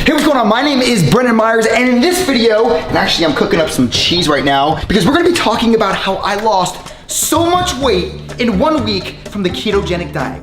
Hey, what's going on? My name is Meyers, and in this video, and actually I'm cooking up some cheese right now because we're gonna be talking about how I lost so much weight in 1 week from the ketogenic diet.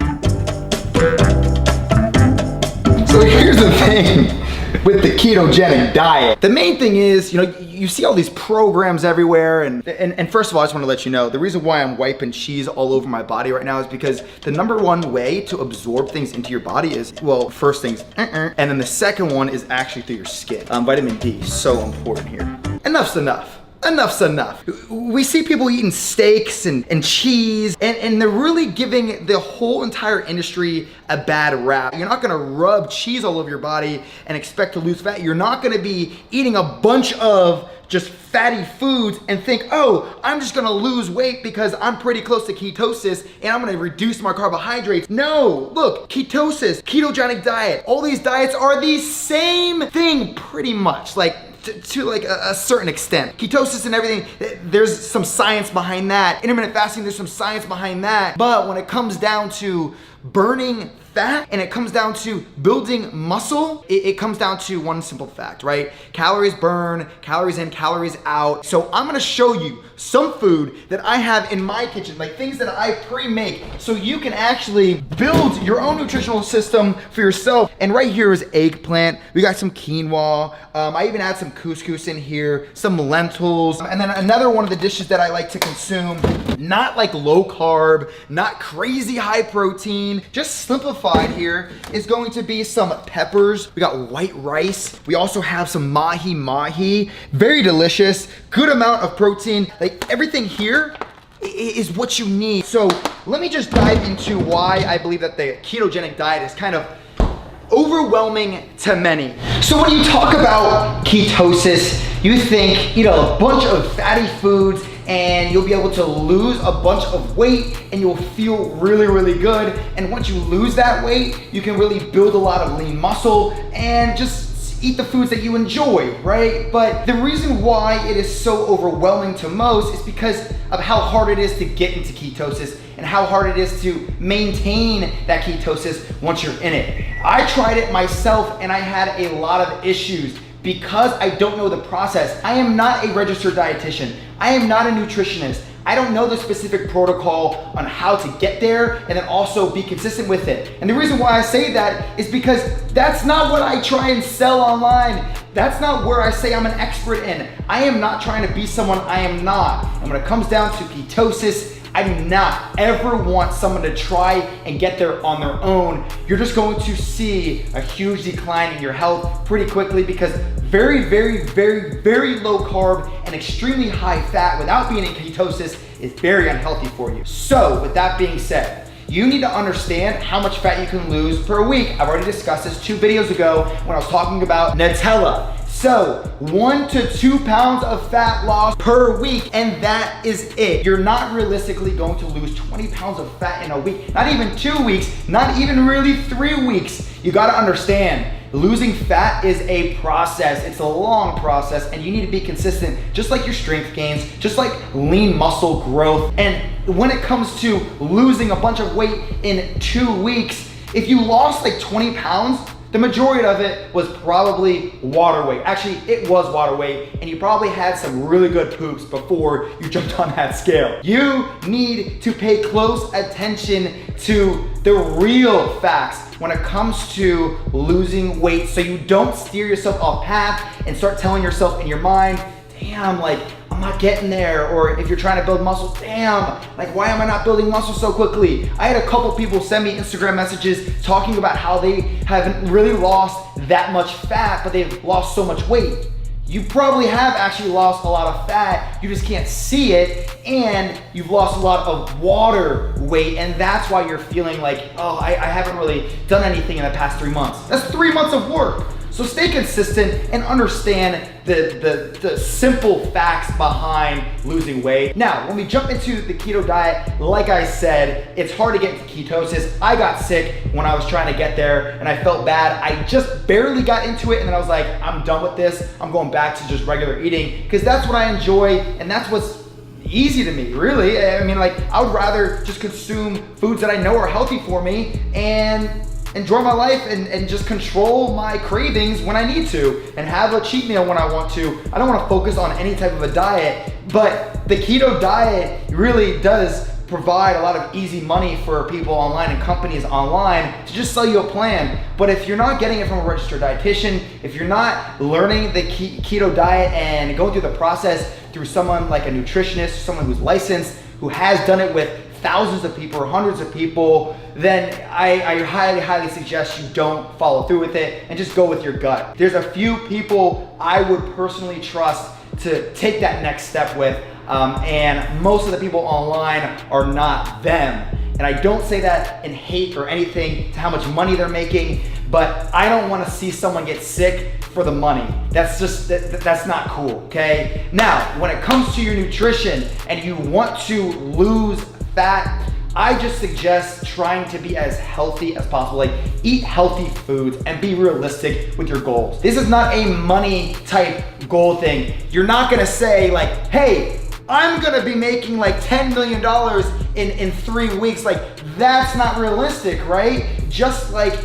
So here's the thing with the ketogenic diet. The main thing is, you see all these programs everywhere, and first of all, I just want to let you know, the reason why I'm wiping cheese all over my body right now is because the #1 way to absorb things into your body is, well, first things, and then the second one is actually through your skin. Vitamin D, so important here. Enough's enough. Enough's enough. We see people eating steaks and cheese, and they're really giving the whole entire industry a bad rap. You're not gonna rub cheese all over your body and expect to lose fat. You're not gonna be eating a bunch of just fatty foods and think, oh, I'm just gonna lose weight because I'm pretty close to ketosis and I'm gonna reduce my carbohydrates. No, look, ketosis, ketogenic diet, all these diets are the same thing pretty much. To like a certain extent. Ketosis and everything, there's some science behind that. Intermittent fasting, there's some science behind that. But when it comes down to burning fat and it comes down to building muscle, it comes down to one simple fact, right? Calories burn, calories in, calories out. So I'm gonna show you some food that I have in my kitchen, like things that I pre-make, so you can actually build your own nutritional system for yourself. And right here is eggplant. We got some quinoa. I even add some couscous in here, some lentils. And then another one of the dishes that I like to consume, not like low carb, not crazy high protein, just simplified here, is going to be some peppers. We got white rice. We also have some mahi, very delicious, good amount of protein. Like everything here is what you need. So let me just dive into why I believe that the ketogenic diet is kind of overwhelming to many. So when you talk about ketosis, you think eat a bunch of fatty foods and you'll be able to lose a bunch of weight and you'll feel really, really good. And once you lose that weight, you can really build a lot of lean muscle and just eat the foods that you enjoy, right? But the reason why it is so overwhelming to most is because of how hard it is to get into ketosis and how hard it is to maintain that ketosis once you're in it. I tried it myself and I had a lot of issues because I don't know the process. I am not a registered dietitian. I am not a nutritionist. I don't know the specific protocol on how to get there and then also be consistent with it. And the reason why I say that is because that's not what I try and sell online. That's not where I say I'm an expert in. I am not trying to be someone I am not. And when it comes down to ketosis, I do not ever want someone to try and get there on their own. You're just going to see a huge decline in your health pretty quickly because very, very, very, very low carb and extremely high fat without being in ketosis is very unhealthy for you. So with that being said, you need to understand how much fat you can lose per week. I've already discussed this 2 videos ago when I was talking about Nutella. So 1 to 2 pounds of fat loss per week, and that is it. You're not realistically going to lose 20 pounds of fat in a week, not even 2 weeks, not even really 3 weeks. You gotta understand, losing fat is a process. It's a long process and you need to be consistent, just like your strength gains, just like lean muscle growth. And when it comes to losing a bunch of weight in 2 weeks, if you lost like 20 pounds, the majority of it was probably water weight. Actually, it was water weight, and you probably had some really good poops before you jumped on that scale. You need to pay close attention to the real facts when it comes to losing weight so you don't steer yourself off path and start telling yourself in your mind, damn, like, I'm not getting there. Or if you're trying to build muscle, damn, like why am I not building muscle so quickly? I had a couple people send me Instagram messages talking about how they haven't really lost that much fat, but they've lost so much weight. You probably have actually lost a lot of fat, you just can't see it, and you've lost a lot of water weight, and that's why you're feeling like, oh, I haven't really done anything in the past 3 months. That's 3 months of work. So stay consistent and understand the simple facts behind losing weight. Now, when we jump into the keto diet, like I said, it's hard to get into ketosis. I got sick when I was trying to get there and I felt bad. I just barely got into it and then I was like, I'm done with this. I'm going back to just regular eating because that's what I enjoy and that's what's easy to me, really. I mean, like, I would rather just consume foods that I know are healthy for me and enjoy my life and just control my cravings when I need to and have a cheat meal when I want to. I don't want to focus on any type of a diet, but the keto diet really does provide a lot of easy money for people online and companies online to just sell you a plan. But if you're not getting it from a registered dietitian, if you're not learning the keto diet and going through the process through someone like a nutritionist, someone who's licensed, who has done it with thousands of people or hundreds of people, then I highly suggest you don't follow through with it and just go with your gut. There's a few people I would personally trust to take that next step with, and most of the people online are not them. And I don't say that in hate or anything to how much money they're making, but I don't want to see someone get sick for the money. That's just, that's not cool, okay? Now, when it comes to your nutrition and you want to lose fat, I just suggest trying to be as healthy as possible. Like, eat healthy foods and be realistic with your goals. This is not a money type goal thing. You're not gonna say like, hey, I'm gonna be making like $10 million in 3 weeks. Like, that's not realistic, right? Just like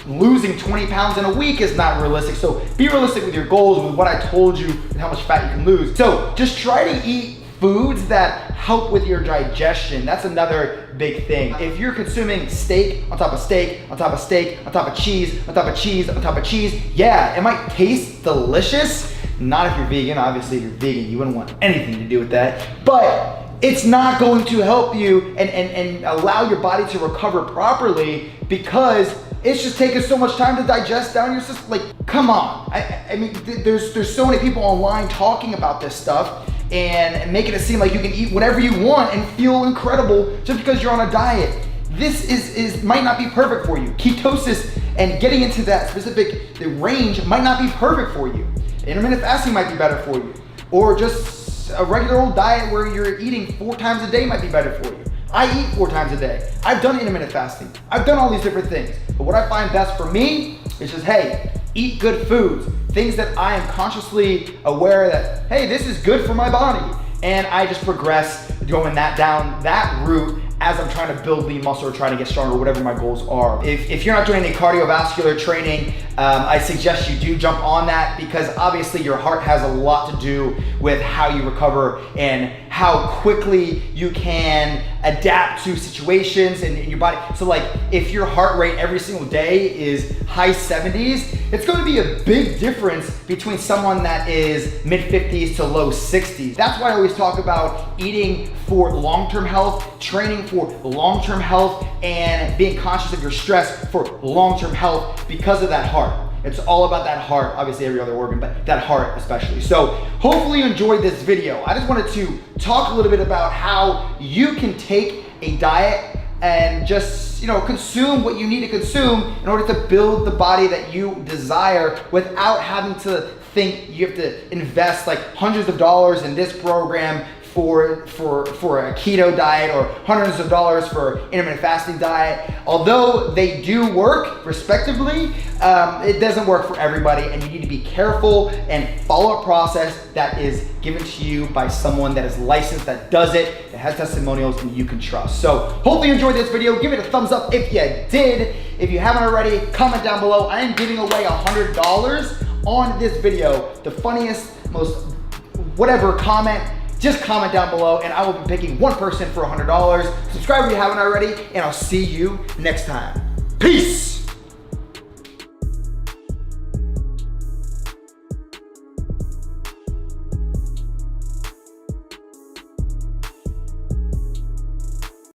losing 20 pounds in a week is not realistic. So be realistic with your goals, with what I told you and how much fat you can lose. So just try to eat foods that help with your digestion. That's another big thing. If you're consuming steak on top of steak, on top of steak, on top of cheese, on top of cheese, on top of cheese, yeah, it might taste delicious. Not if you're vegan. Obviously, if you're vegan, you wouldn't want anything to do with that. But it's not going to help you and allow your body to recover properly, because it's just taking so much time to digest down your system. Like, come on. I mean, there's so many people online talking about this stuff and making it seem like you can eat whatever you want and feel incredible just because you're on a diet. This might not be perfect for you. Ketosis and getting into that specific range might not be perfect for you. Intermittent fasting might be better for you. Or just a regular old diet where you're eating 4 times a day might be better for you. I eat 4 times a day. I've done intermittent fasting. I've done all these different things. But what I find best for me is just, hey, eat good foods. Things that I am consciously aware that, hey, this is good for my body. And I just progress going down that route as I'm trying to build lean muscle or trying to get stronger, whatever my goals are. If you're not doing any cardiovascular training, I suggest you do jump on that, because obviously your heart has a lot to do with how you recover and how quickly you can adapt to situations in your body. So like, if your heart rate every single day is high 70s, it's going to be a big difference between someone that is mid 50s to low 60s. That's why I always talk about eating for long-term health, training for long-term health, and being conscious of your stress for long-term health because of that heart. It's all about that heart, obviously every other organ, but that heart especially. So hopefully you enjoyed this video. I just wanted to talk a little bit about how you can take a diet and just, consume what you need to consume in order to build the body that you desire without having to think you have to invest like hundreds of dollars in this program for a keto diet, or hundreds of dollars for intermittent fasting diet. Although they do work respectively, it doesn't work for everybody, and you need to be careful and follow a process that is given to you by someone that is licensed, that does it, that has testimonials, and you can trust. So hopefully you enjoyed this video. Give it a thumbs up if you did. If you haven't already, comment down below. I am giving away $100 on this video. The funniest, most whatever comment, just comment down below and I will be picking one person for $100. Subscribe if you haven't already, and I'll see you next time. Peace.